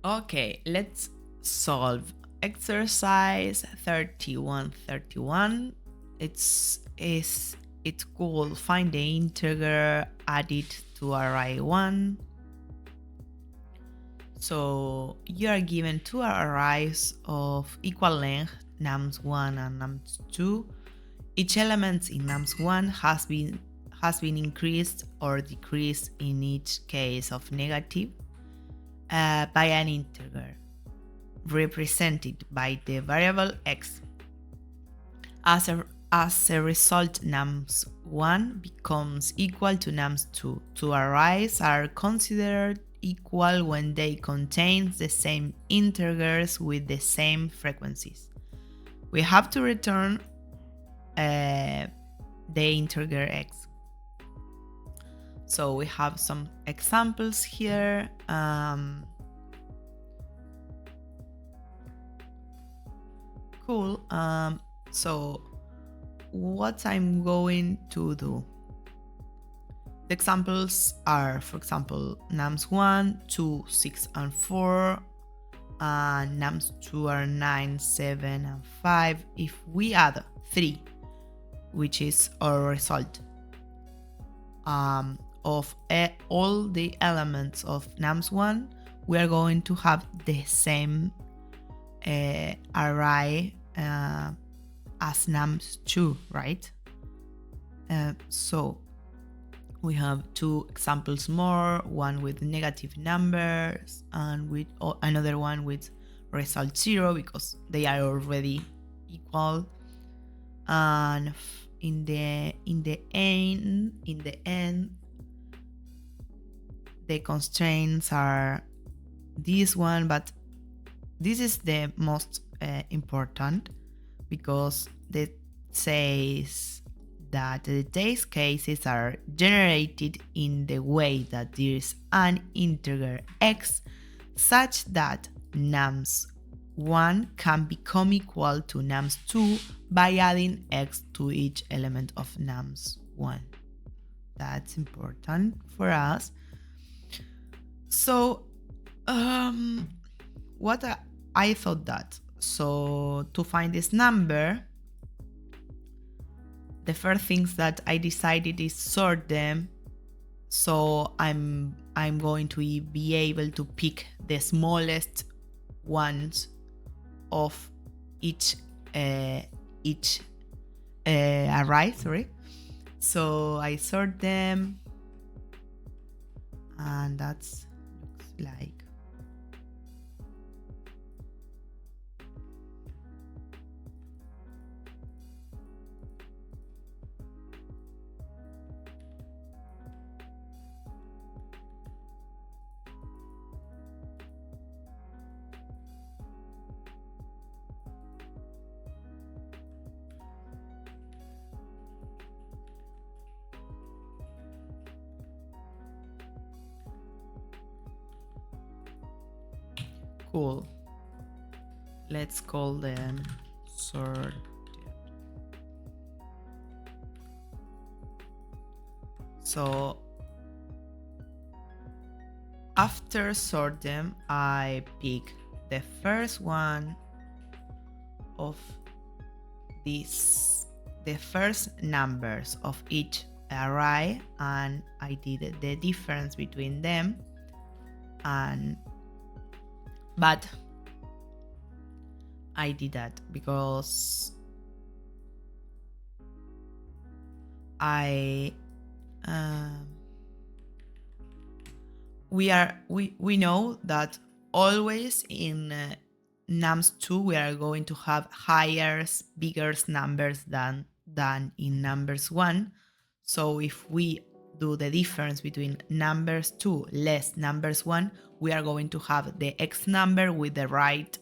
Okay, let's solve exercise 3131. It's called find the integer added to array 1. So you are given two arrays of equal length, nums1 and nums2. Each element in nums1 has been increased or decreased in each case of negative by an integer represented by the variable x. As a result, nums1 becomes equal to nums2. Two arrays are considered equal when they contain the same integers with the same frequencies. We have to return the integer x. So we have some examples here. Cool. So what I'm going to do. The examples are, for example, nums1, 2, 6, and 4. And nums2 are 9, 7, and 5. If we add 3, which is our result, of all the elements of nums1, we are going to have the same array as nums2, right? So we have two examples more, one with negative numbers and with another one with result 0 because they are already equal. And in the end, the constraints are this one, but this is the most important because it says that the test cases are generated in the way that there is an integer x such that nums1 can become equal to nums2 by adding x to each element of nums1. That's important for us. So what I thought that, so to find this number, the first things that I decided is sort them. So I'm going to be able to pick the smallest ones of each array. So I sort them, and that's looks like. Cool. Let's call them sorted. So after sort them, I pick the first one of these, the first numbers of each array, and I did the difference between them. But I did that because we know that always in nums2 we are going to have higher, bigger numbers than in numbers1. So if we do the difference between numbers2 less numbers1, we are going to have the x number with the right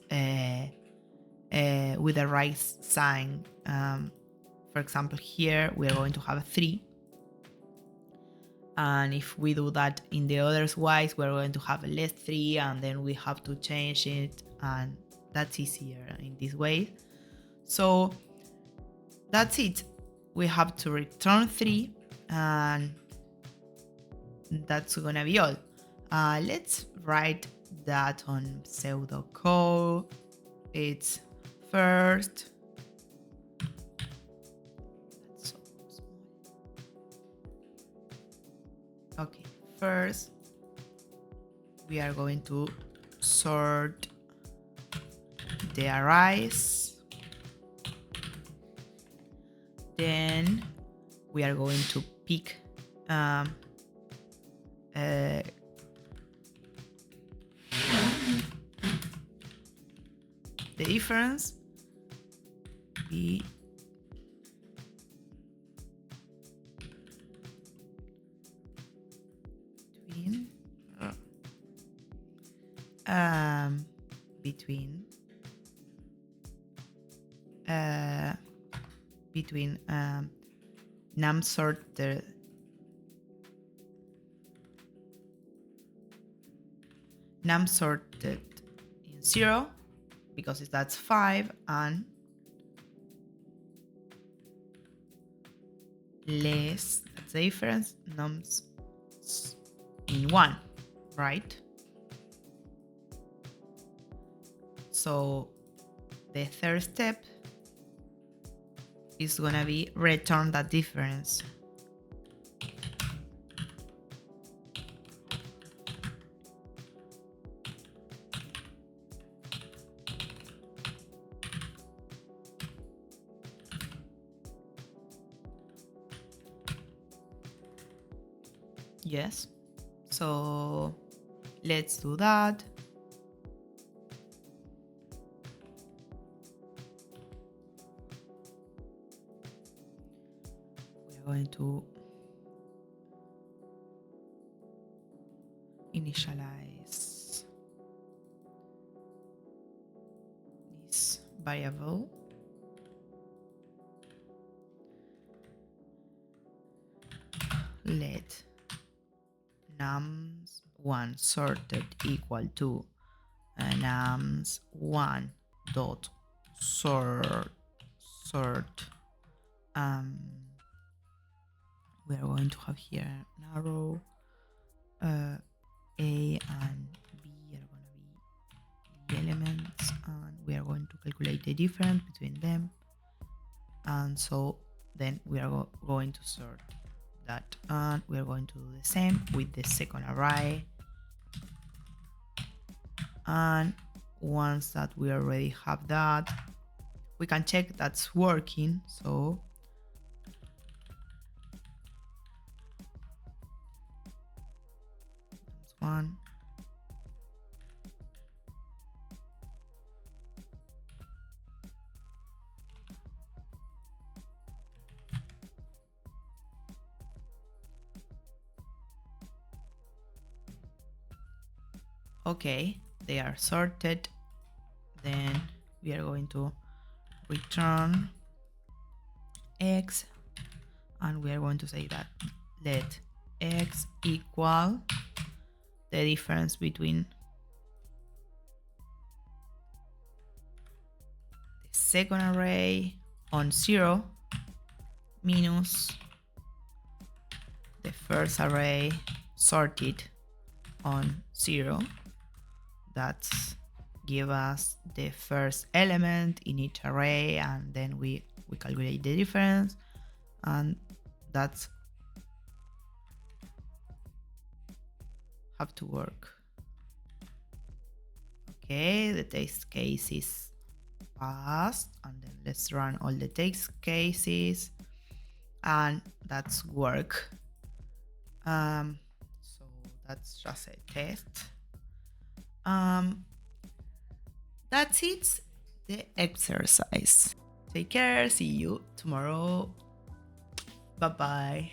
sign. For example, here we are going to have 3. And if we do that in the others wise, we're going to have less 3, and then we have to change it, and that's easier in this way. So that's it. We have to return 3, and that's gonna be all. Let's write that on pseudocode. It's first. That's so small. Okay, first we are going to sort the arrays. Then we are going to pick the difference between num sorted in 0 because that's 5 and less, that's the difference, nums in 1, right? So the third step is gonna be return that difference. Yes, so let's do that. We're going to initialize this variable. Let nums1 sorted equal to nums1 dot sort. We are going to have here an arrow. A and B are going to be the elements, and we are going to calculate the difference between them. And so then we are going to sort that, and we are going to do the same with the second array. And once that we already have that, we can check that's working. So that's one. Okay, they are sorted. Then we are going to return x, and we are going to say that let x equal the difference between the second array on 0 minus the first array sorted on 0. That's give us the first element in each array, and then we calculate the difference, and that's have to work. Okay, the test case is passed, and then let's run all the test cases, and that's work. So that's just a test. That's it, the exercise. Take care, see you tomorrow. Bye bye.